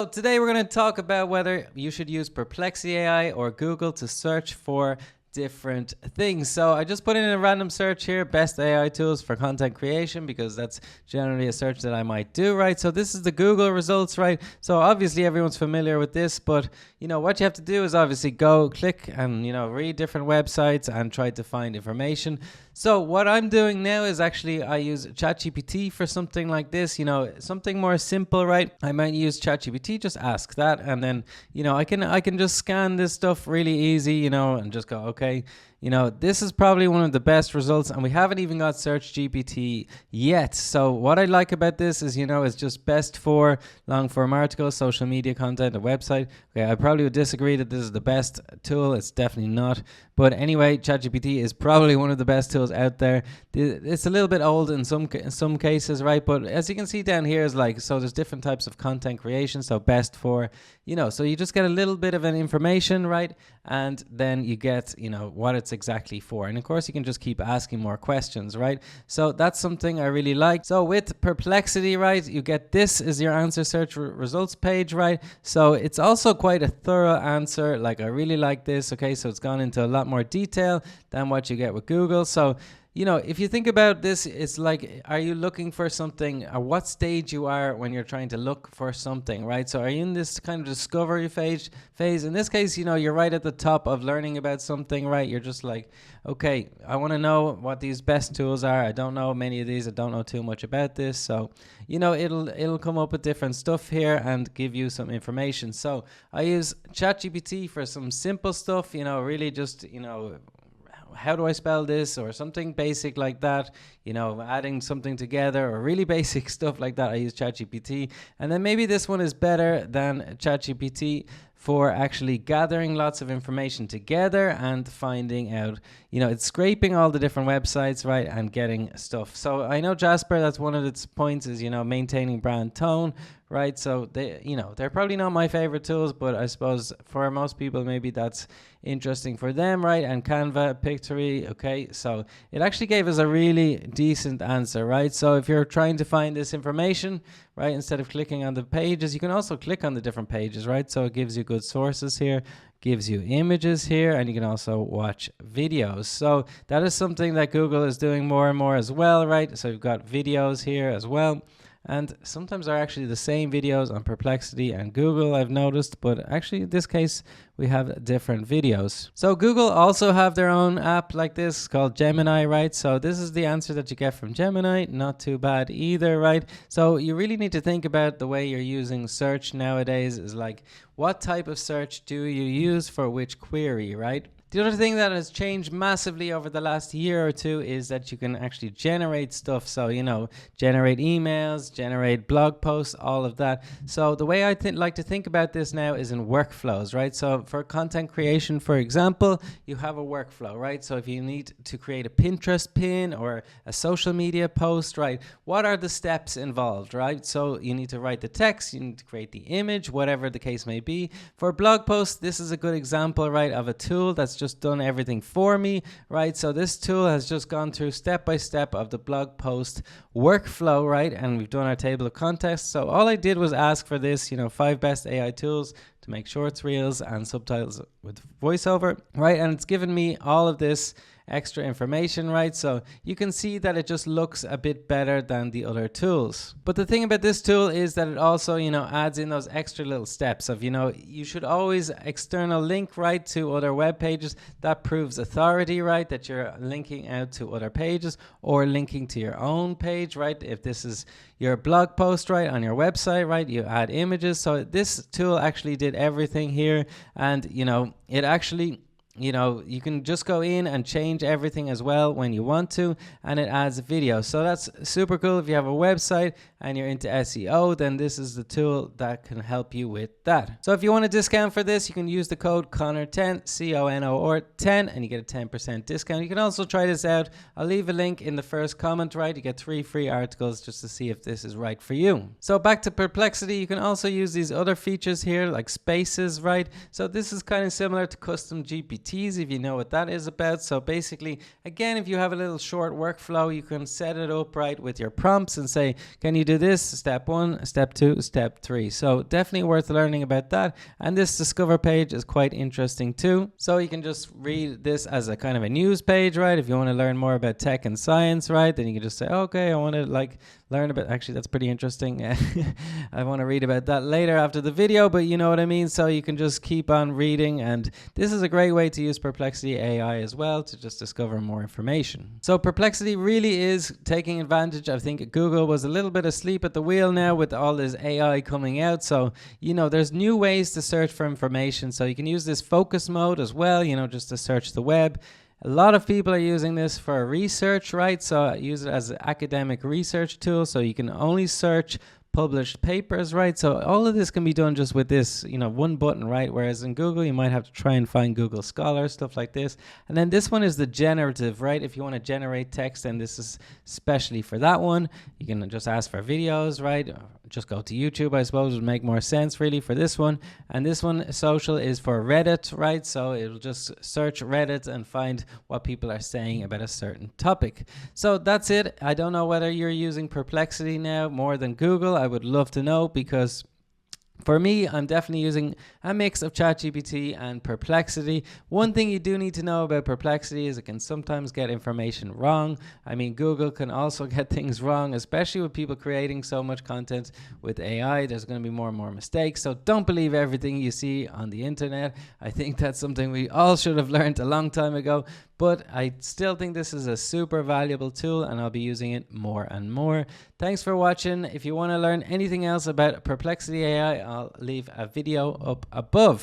So today we're going to talk about whether you should use Perplexity AI or Google to search for different things. So I just put in a random search here, best AI tools for content creation, because that's generally a search that I might do, right? So this is the Google results, right? So obviously everyone's familiar with this, but what you have to do is obviously go click and read different websites and try to find information. So what I'm doing now is actually I use ChatGPT for something like this, something more simple, right? I might use ChatGPT, just ask that, and then I can just scan this stuff really easy, and just go, okay, this is probably one of the best results, and we haven't even got Search GPT yet. So what I like about this is, it's just best for long form articles, social media content, a website. Okay, I probably would disagree that this is the best tool. It's definitely not. But anyway, ChatGPT is probably one of the best tools out there. It's a little bit old in some cases, right? But as you can see down here is so there's different types of content creation. So best for, so you just get a little bit of an information, right? And then you get, what it's exactly for. And of course, you can just keep asking more questions, right? So that's something I really like. So with Perplexity, right, you get this is your answer search results page, right? So it's also quite a thorough answer. Like I really like this. Okay, so it's gone into a lot more detail than what you get with Google. So if you think about this, it's like, are you looking for something, or what stage you are when you're trying to look for something, right? So are you in this kind of discovery phase? In this case, you're right at the top of learning about something, right? You're just like, okay, I want to know what these best tools are. I don't know many of these. I don't know too much about this. So, it'll come up with different stuff here and give you some information. So I use ChatGPT for some simple stuff, really just, how do I spell this, or something basic like that, adding something together, or really basic stuff like that. I use ChatGPT. And then maybe this one is better than ChatGPT for actually gathering lots of information together and finding out, it's scraping all the different websites, right, and getting stuff. So I know Jasper, that's one of its points is, maintaining brand tone, right? So they're probably not my favorite tools, but I suppose for most people, maybe that's interesting for them, right? And Canva, Pictory, okay. So it actually gave us a really decent answer, right? So if you're trying to find this information, right, instead of clicking on the pages, you can also click on the different pages, right? So it gives you good sources here, gives you images here, and you can also watch videos. So that is something that Google is doing more and more as well, right? So you've got videos here as well. And sometimes they're actually the same videos on Perplexity and Google, I've noticed, but actually in this case we have different videos. So Google also have their own app like this called Gemini, right? So this is the answer that you get from Gemini, not too bad either, right? So you really need to think about the way you're using search nowadays is like, what type of search do you use for which query, right? The other thing that has changed massively over the last year or two is that you can actually generate stuff. So, generate emails, generate blog posts, all of that. So the way I like to think about this now is in workflows, right? So for content creation, for example, you have a workflow, right? So if you need to create a Pinterest pin or a social media post, right? What are the steps involved, right? So you need to write the text, you need to create the image, whatever the case may be. For blog posts, this is a good example, right, of a tool that's just done everything for me, right? So this tool has just gone through step by step of the blog post workflow, right? And we've done our table of contents. So all I did was ask for this, 5 best AI tools to make shorts, reels, and subtitles with voiceover, right? And it's given me all of this extra information, right? So you can see that it just looks a bit better than the other tools. But the thing about this tool is that it also, adds in those extra little steps of, you should always external link, right, to other web pages. That proves authority, right, that you're linking out to other pages or linking to your own page, right? If this is your blog post, right, on your website, right, you add images. So this tool actually did everything here, and, it actually, you can just go in and change everything as well when you want to, and it adds video. So that's super cool. If you have a website and you're into SEO, then this is the tool that can help you with that. So if you want a discount for this, you can use the code Connor10, CONOR10, and you get a 10% discount. You can also try this out. I'll leave a link in the first comment, right? You get 3 free articles just to see if this is right for you. So back to Perplexity, you can also use these other features here like spaces, right? So this is kind of similar to custom GPT, GPTs, if you know what that is about. So basically, again, if you have a little short workflow, you can set it up right with your prompts and say, can you do this? Step 1, step 2, step 3. So definitely worth learning about that. And this Discover page is quite interesting too. So you can just read this as a kind of a news page, right? If you want to learn more about tech and science, right, then you can just say, okay, I want to learn about, actually that's pretty interesting. I want to read about that later after the video, but you know what I mean. So you can just keep on reading, and this is a great way to use Perplexity AI as well to just discover more information. So Perplexity really is taking advantage. I think Google was a little bit asleep at the wheel now with all this AI coming out. So there's new ways to search for information. So you can use this focus mode as well, just to search the web. A lot of people are using this for research, right? So I use it as an academic research tool. So you can only search published papers, right? So all of this can be done just with this, one button, right? Whereas in Google, you might have to try and find Google Scholar, stuff like this. And then this one is the generative, right? If you want to generate text, and this is especially for that one, you can just ask for videos, right? Just go to YouTube, I suppose, would make more sense really for this one. And this one, social, is for Reddit, right? So it'll just search Reddit and find what people are saying about a certain topic. So that's it. I don't know whether you're using Perplexity now more than Google. I would love to know, because for me, I'm definitely using a mix of ChatGPT and Perplexity. One thing you do need to know about Perplexity is it can sometimes get information wrong. I mean, Google can also get things wrong, especially with people creating so much content with AI. There's going to be more and more mistakes. So don't believe everything you see on the internet. I think that's something we all should have learned a long time ago. But I still think this is a super valuable tool, and I'll be using it more and more. Thanks for watching. If you want to learn anything else about Perplexity AI, I'll leave a video up above.